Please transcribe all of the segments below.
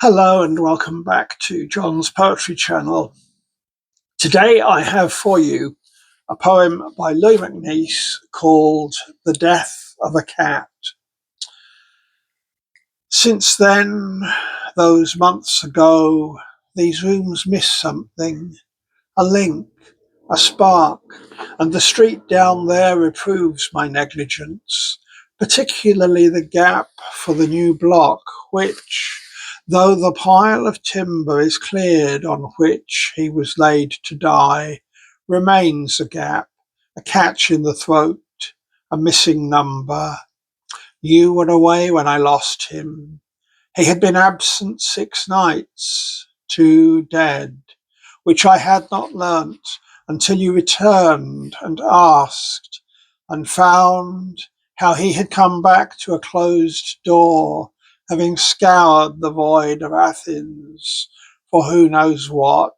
Hello and welcome back to John's Poetry Channel. Today I have for you a poem by Louis MacNeice called The Death of a Cat. Since then, those months ago, these rooms miss something, a link, a spark, and the street down there reproves my negligence, particularly the gap for the new block, which, though the pile of timber is cleared on which he was laid to die, remains a gap, a catch in the throat, a missing number. You were away when I lost him. He had been absent 6 nights, 2 dead, which I had not learnt until you returned and asked, and found how he had come back to a closed door, having scoured the void of Athens for who knows what,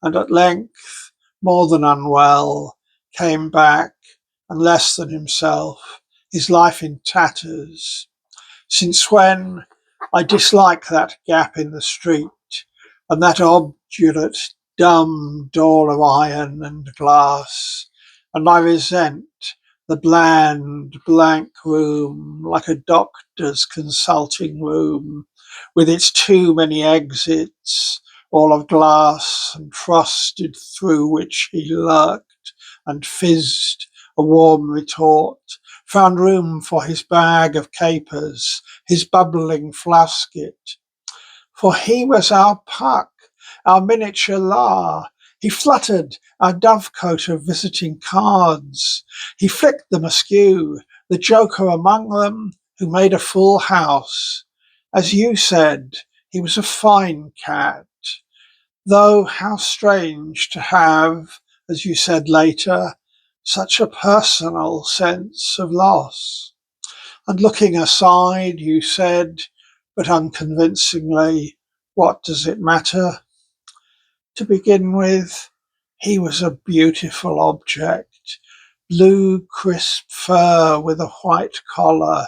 and at length, more than unwell, came back, and less than himself, his life in tatters. Since when I dislike that gap in the street, and that obdurate, dumb door of iron and glass, and I resent the bland, blank room, like a doctor's consulting room, with its too many exits, all of glass and frosted, through which he lurked and fizzed a warm retort, found room for his bag of capers, his bubbling flasket. For he was our Puck, our miniature La. He fluttered our dovecote of visiting cards. He flicked them askew, the joker among them, who made a full house. As you said, he was a fine cat, though how strange to have, as you said later, such a personal sense of loss. And looking aside, you said, but unconvincingly, what does it matter? To begin with, he was a beautiful object, blue crisp fur with a white collar,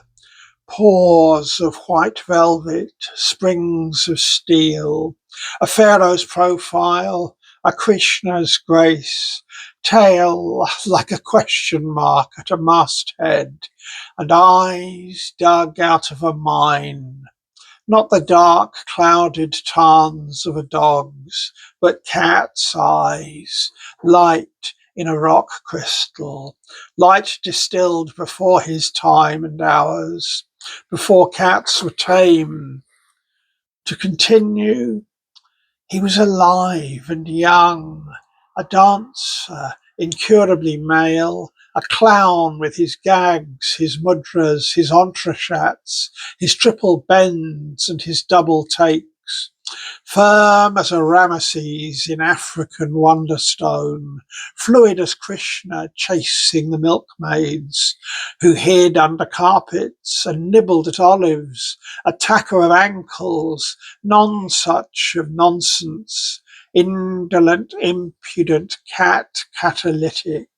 paws of white velvet, springs of steel, a pharaoh's profile, a Krishna's grace, tail like a question mark at a masthead, and eyes dug out of a mine. Not the dark, clouded tarns of a dog's, but cat's eyes, light in a rock crystal, light distilled before his time and ours, before cats were tame. To continue, he was alive and young, a dancer, incurably male, a clown with his gags, his mudras, his entrechats, his triple bends and his double takes. Firm as a Ramesses in African wonderstone, fluid as Krishna chasing the milkmaids, who hid under carpets and nibbled at olives, attacker of ankles, non-such of nonsense, indolent, impudent cat, catalytic.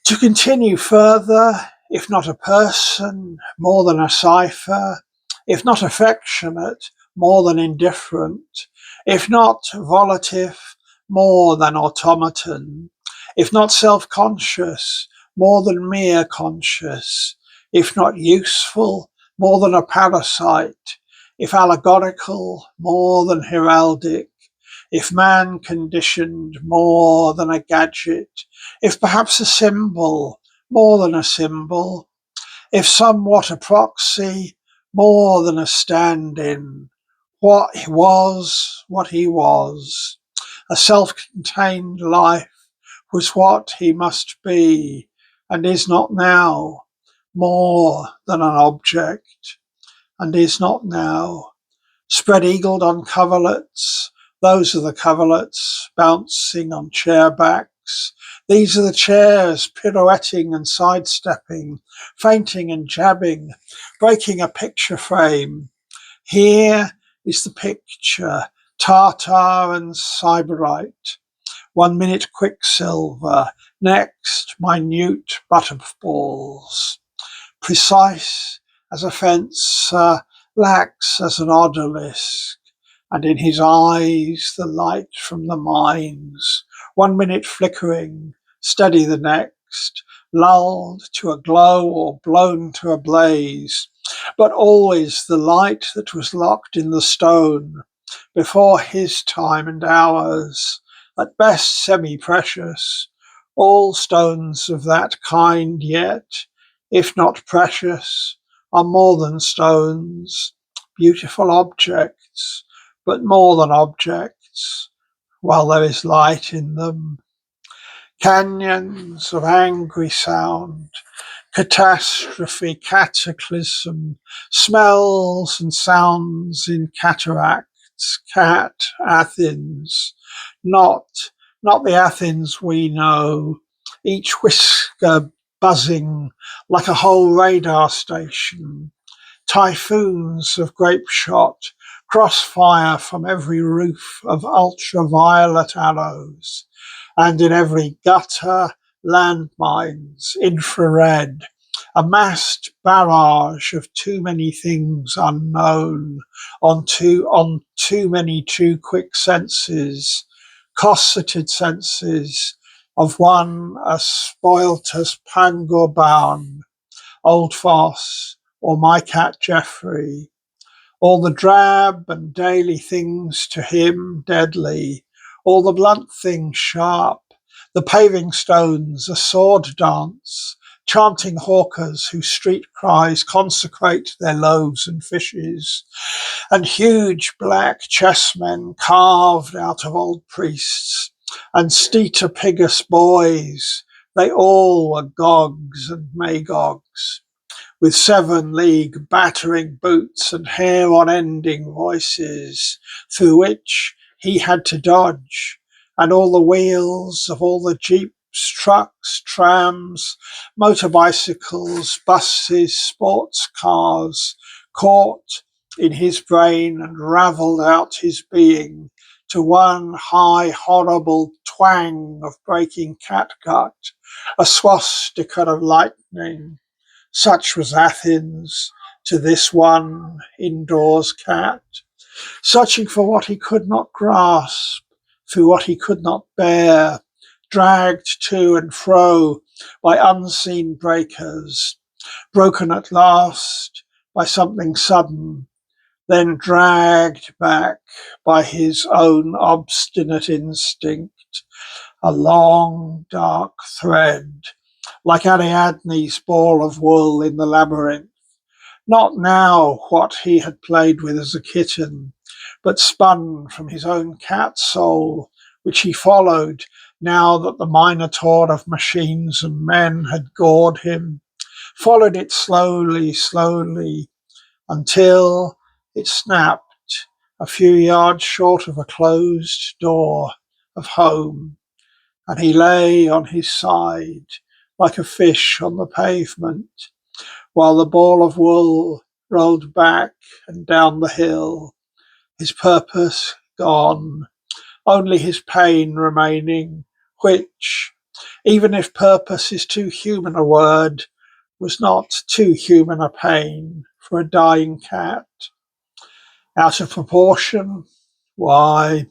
To continue further, if not a person, more than a cipher, if not affectionate, more than indifferent, if not volitive, more than automaton, if not self-conscious, more than mere conscious, if not useful, more than a parasite, if allegorical, more than heraldic, if man-conditioned, more than a gadget, if perhaps a symbol, more than a symbol, if somewhat a proxy, more than a stand-in, what he was, a self-contained life was what he must be, and is not now, more than an object, and is not now, spread-eagled on coverlets. Those are the coverlets, bouncing on chair backs. These are the chairs, pirouetting and sidestepping, feinting and jabbing, breaking a picture frame. Here is the picture, tartar and sybarite. 1 minute quicksilver, next minute butterballs. Precise as a fencer, blacks as an odalisque, and in his eyes the light from the mines, 1 minute flickering, steady the next, lulled to a glow or blown to a blaze, but always the light that was locked in the stone, before his time and ours, at best semi-precious, all stones of that kind yet, if not precious, are more than stones, beautiful objects, but more than objects, while there is light in them. Canyons of angry sound, catastrophe, cataclysm, smells and sounds in cataracts, cat Athens, not, not the Athens we know, each whisker buzzing like a whole radar station, typhoons of grape shot, crossfire from every roof of ultraviolet arrows, and in every gutter, landmines, infrared, a massed barrage of too many things unknown on too many too quick senses, cosseted senses of one as spoilt as Pangor bound, Old Foss, or my cat Geoffrey, all the drab and daily things to him deadly, all the blunt things sharp, the paving stones a sword dance, chanting hawkers whose street cries consecrate their loaves and fishes, and huge black chessmen carved out of old priests, and Stetopigus boys, they all were Gogs and Magogs, with 7 league battering boots and hair-on-ending voices, through which he had to dodge, and all the wheels of all the jeeps, trucks, trams, motor bicycles, buses, sports cars, caught in his brain and ravelled out his being to one high, horrible twang of breaking catgut, a swastika of lightning. Such was Athens to this one indoors cat, searching for what he could not grasp, through what he could not bear, dragged to and fro by unseen breakers, broken at last by something sudden, then dragged back by his own obstinate instinct, a long dark thread, like Ariadne's ball of wool in the labyrinth, not now what he had played with as a kitten, but spun from his own cat soul, which he followed now that the minotaur of machines and men had gored him, followed it slowly, slowly, until it snapped a few yards short of a closed door of home, and he lay on his side like a fish on the pavement, while the ball of wool rolled back and down the hill, his purpose gone, only his pain remaining, which, even if purpose is too human a word, was not too human a pain for a dying cat. Out of proportion? Why,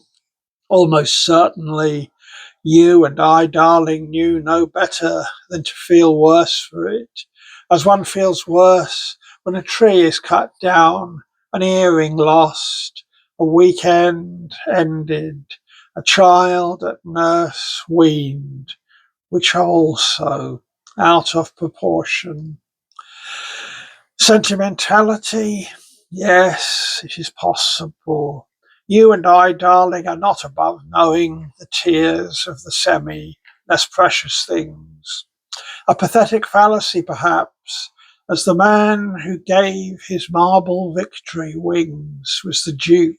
almost certainly you and I, darling, knew no better than to feel worse for it, as one feels worse when a tree is cut down, an earring lost, a weekend ended, a child at nurse weaned, which are also out of proportion. Sentimentality? Yes, it is possible. You and I, darling, are not above knowing the tears of the less precious things. A pathetic fallacy, perhaps, as the man who gave his marble victory wings was the dupe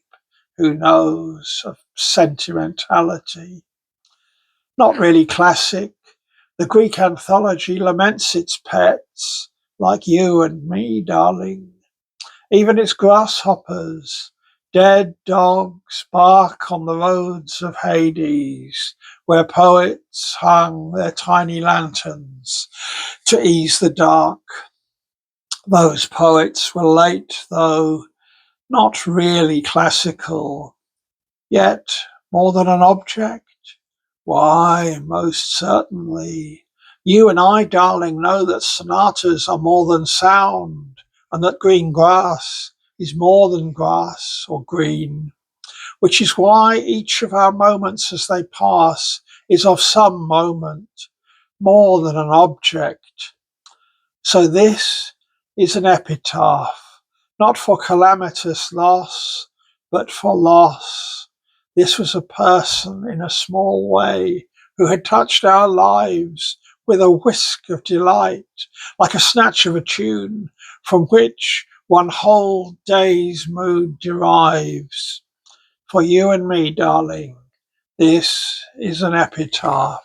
who knows of sentimentality. Not really classic. The Greek anthology laments its pets, like you and me, darling. Even its grasshoppers, dead dogs, bark on the roads of Hades, where poets hung their tiny lanterns to ease the dark. Those poets were late, though, not really classical, yet more than an object? Why, most certainly. You and I, darling, know that sonatas are more than sound, and that green grass is more than grass or green, which is why each of our moments as they pass is of some moment, more than an object. So this is an epitaph, not for calamitous loss, but for loss. This was a person in a small way who had touched our lives with a whisk of delight, like a snatch of a tune from which one whole day's mood derives. For you and me, darling, this is an epitaph.